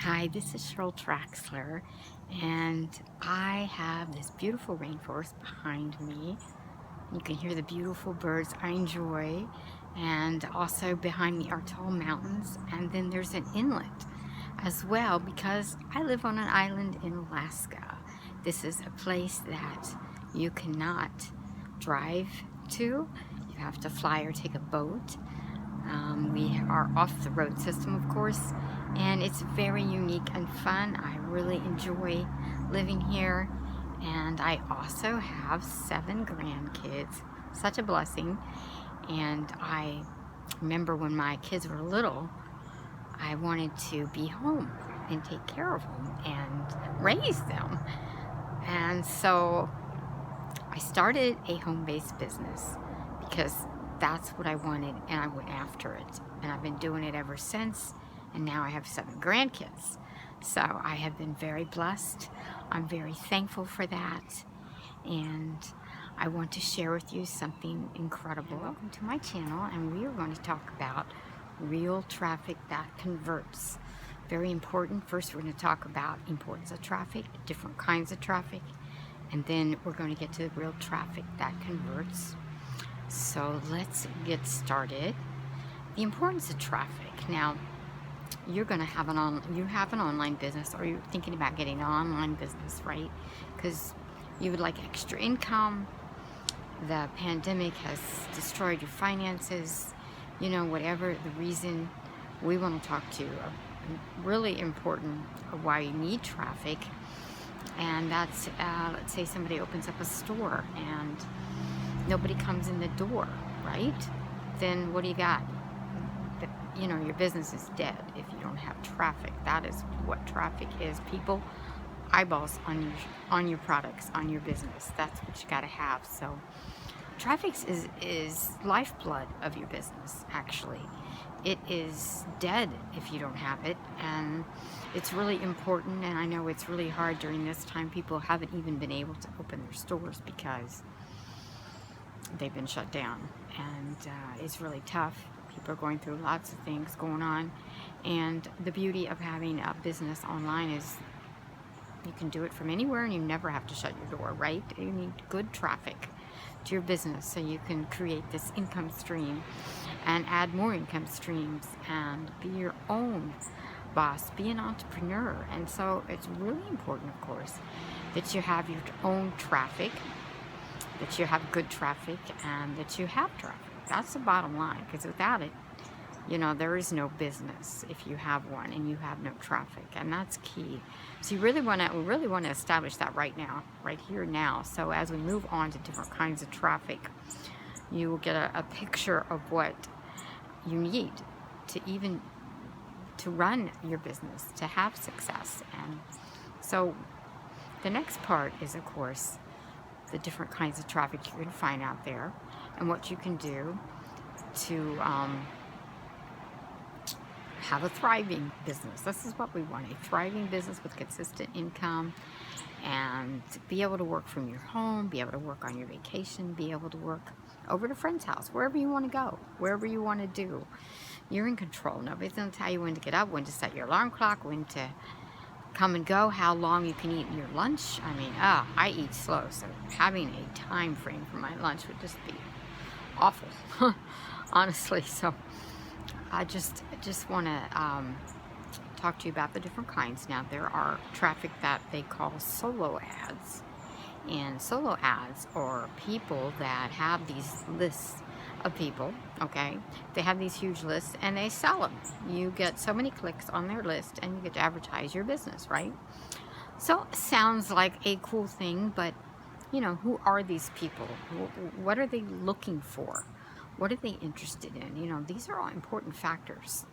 Hi, this is Cheryl Traxler, and I have this beautiful rainforest behind me. You can hear the beautiful birds I enjoy, and also behind me are tall mountains, and then there's an inlet as well because I live on an island in Alaska. This is a place that you cannot drive to. You have to fly or take a boat. We are off the road system, of course, and it's very unique and fun. I really enjoy living here, and I also have 7 grandkids. Such a blessing. And I remember when my kids were little, I wanted to be home and take care of them and raise them. And so I started a home-based business because that's what I wanted, and I went after it. And I've been doing it ever since, and now I have 7 grandkids. So I have been very blessed. I'm very thankful for that, and I want to share with you something incredible. Welcome to my channel, and we are going to talk about real traffic that converts. Very important. First, we're going to talk about importance of traffic, different kinds of traffic, and then we're going to get to the real traffic that converts. So let's get started. The importance of traffic. Now, you're going to have an online business, or you're thinking about getting an online business, right? Because you would like extra income. The pandemic has destroyed your finances. You know, whatever the reason, we want to talk to you. Really important of why you need traffic, and that's let's say somebody opens up a store and nobody comes in the door, right? Then what do you got? You know, your business is dead if you don't have traffic. That is what traffic is. People, eyeballs on your products, on your business. That's what you got to have. So traffic is lifeblood of your business, actually. It is dead if you don't have it, and it's really important. And I know it's really hard during this time. People haven't even been able to open their stores because they've been shut down, and it's really tough. People are going through lots of things going on, and the beauty of having a business online is you can do it from anywhere, and you never have to shut your door, right? You need good traffic to your business so you can create this income stream and add more income streams and be your own boss, be an entrepreneur. And so it's really important, of course, that you have your own traffic, that you have good traffic, and that you have traffic. That's the bottom line, because without it, you know, there is no business if you have one and you have no traffic, and that's key. So we really want to establish that right now, right here now. So as we move on to different kinds of traffic, you will get a picture of what you need to run your business, to have success. And so the next part is, of course, the different kinds of traffic you're going to find out there, and what you can do to have a thriving business. This is what we want, a thriving business with consistent income, and be able to work from your home, be able to work on your vacation, be able to work over at a friend's house, wherever you want to go, wherever you want to do. You're in control. Nobody's going to tell you when to get up, when to set your alarm clock, when to come and go, how long you can eat your lunch. I mean, I eat slow, so having a time frame for my lunch would just be awful, honestly. So I just want to talk to you about the different kinds. Now, there are traffic that they call solo ads, and solo ads are people that have these lists of people, okay? They have these huge lists and they sell them. You get so many clicks on their list and you get to advertise your business, right? So it sounds like a cool thing, but you know, who are these people? What are they looking for? What are they interested in? You know, these are all important factors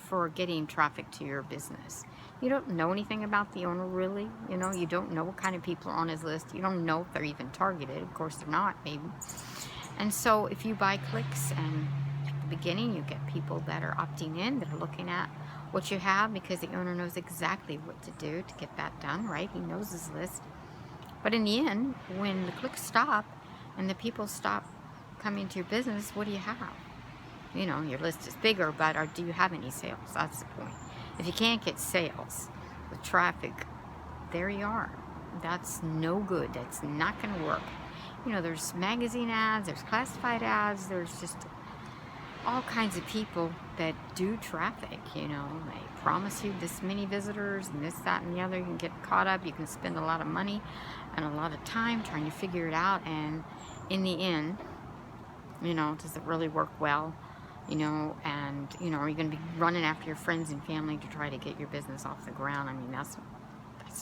for getting traffic to your business. You don't know anything about the owner, really. You know, you don't know what kind of people are on his list. You don't know if they're even targeted. Of course, they're not, maybe. And so if you buy clicks, and at the beginning you get people that are opting in, that are looking at what you have, because the owner knows exactly what to do to get that done, right? He knows his list. But in the end, when the clicks stop and the people stop coming to your business, what do you have? You know, your list is bigger, but do you have any sales? That's the point. If you can't get sales, with traffic, there you are. That's no good. That's not going to work. You know, there's magazine ads, there's classified ads, there's just all kinds of people that do traffic, you know. They promise you this many visitors and this, that, and the other. You can get caught up. You can spend a lot of money and a lot of time trying to figure it out. And in the end, you know, does it really work well? You know, and, you know, are you going to be running after your friends and family to try to get your business off the ground? I mean, that's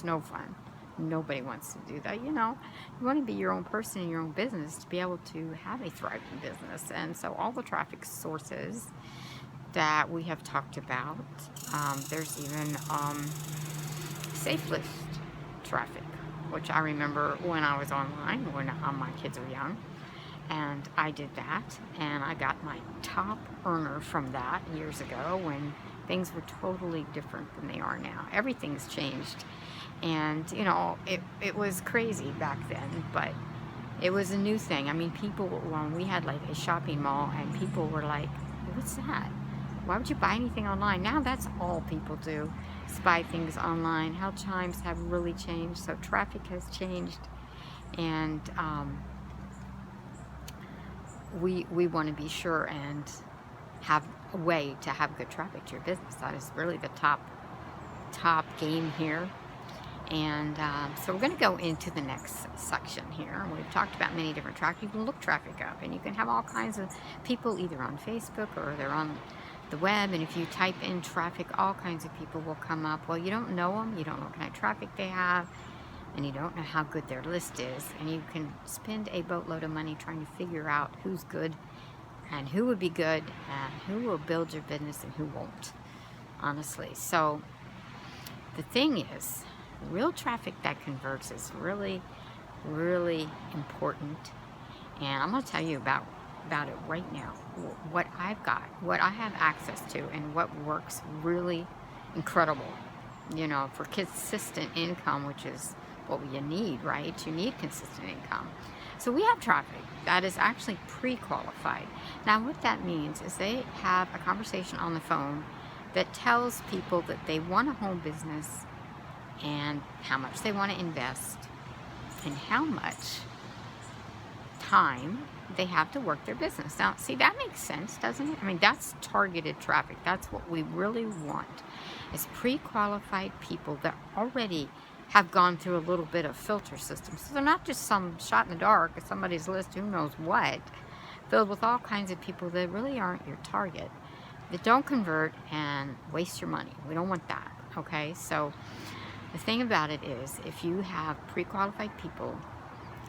no fun. Nobody wants to do that, you know. You want to be your own person in your own business to be able to have a thriving business. And so all the traffic sources that we have talked about, there's even safe list traffic, which I remember when I was online, when my kids were young, and I did that, and I got my top earner from that years ago when things were totally different than they are now. Everything's changed. And, you know, it was crazy back then, but it was a new thing. I mean, people, when we had like a shopping mall, and people were like, what's that? Why would you buy anything online? Now that's all people do, is buy things online. How times have really changed, so traffic has changed. And we want to be sure and have a way to have good traffic to your business. That is really the top game here. And so we're going to go into the next section here. We've talked about many different traffic. You can look traffic up, and you can have all kinds of people either on Facebook or they're on the web. And if you type in traffic, all kinds of people will come up. Well, you don't know them. You don't know what kind of traffic they have. And you don't know how good their list is. And you can spend a boatload of money trying to figure out who's good and who would be good and who will build your business and who won't, honestly. So the thing is, real traffic that converts is really, really important. And I'm going to tell you about it right now. What I've got, what I have access to, and what works really incredible, you know, for consistent income, which is what you need, right? You need consistent income. So we have traffic that is actually pre-qualified. Now what that means is they have a conversation on the phone that tells people that they want a home business and how much they want to invest and how much time they have to work their business. Now, see, that makes sense, doesn't it? I mean, that's targeted traffic. That's what we really want, is pre-qualified people that already have gone through a little bit of filter system. So they're not just some shot in the dark of somebody's list, who knows what, filled with all kinds of people that really aren't your target, that don't convert and waste your money. We don't want that, okay? So the thing about it is, if you have pre-qualified people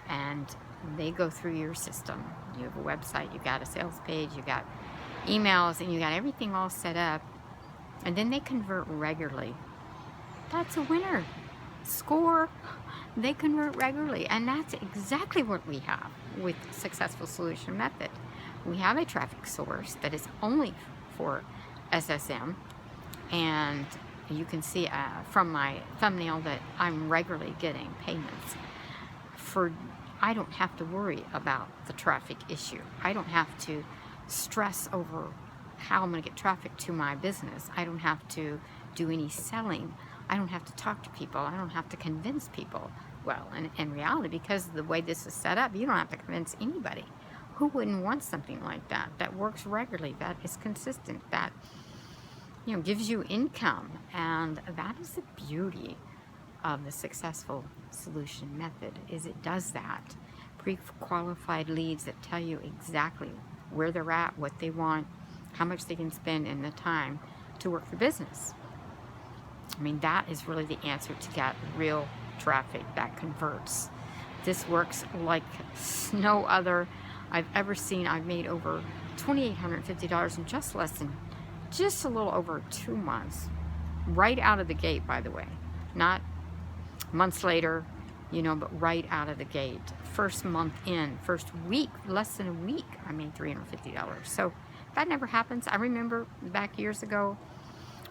and they go through your system, you have a website, you got a sales page, you got emails, and you got everything all set up, and then they convert regularly, that's a winner. Score. They convert regularly, and that's exactly what we have with Successful Solution Method. We have a traffic source that is only for SSM, and you can see from my thumbnail that I'm regularly getting payments. I don't have to worry about the traffic issue. I don't have to stress over how I'm going to get traffic to my business. I don't have to do any selling. I don't have to talk to people. I don't have to convince people. Well, in reality, because of the way this is set up, you don't have to convince anybody. Who wouldn't want something like that? That works regularly, that is consistent, that, you know, gives you income. And that is the beauty of the Successful Solution Method, is it does that. Pre-qualified leads that tell you exactly where they're at, what they want, how much they can spend, and the time to work the business. I mean, that is really the answer to get real traffic that converts. This works like no other I've ever seen. I've made over $2,850 in just a little over 2 months, right out of the gate, by the way, not months later, you know, but right out of the gate. First month in, first week, less than a week, I made $350. So that never happens. I remember back years ago,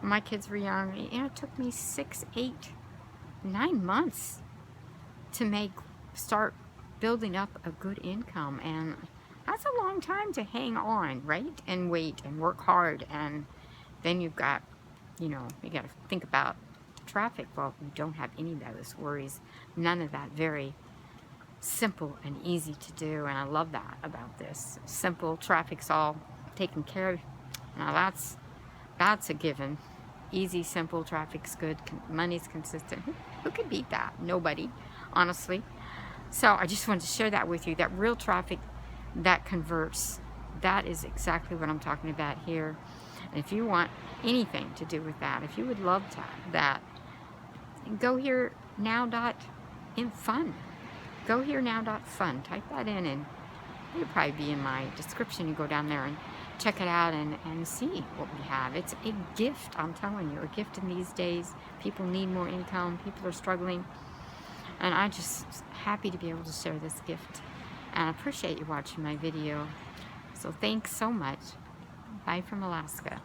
when my kids were young, you know, it took me 6, 8, 9 months to start building up a good income. And that's a long time to hang on, right? And wait and work hard. And then you've got, you know, you got to think about traffic. Well, we don't have any of those worries. None of that. Very simple and easy to do, and I love that about this. Simple, traffic's all taken care of. Now that's a given. Easy, simple, traffic's good, money's consistent. Who could beat that? Nobody, honestly. So I just wanted to share that with you, that real traffic that converts. That is exactly what I'm talking about here. And if you want anything to do with that, if you would love that, go here now.fun. Go here now.fun. Type that in, and it'll probably be in my description. You go down there and check it out and see what we have. It's a gift, I'm telling you, a gift in these days. People need more income. People are struggling. And I'm just happy to be able to share this gift. And I appreciate you watching my video. So thanks so much. Bye from Alaska.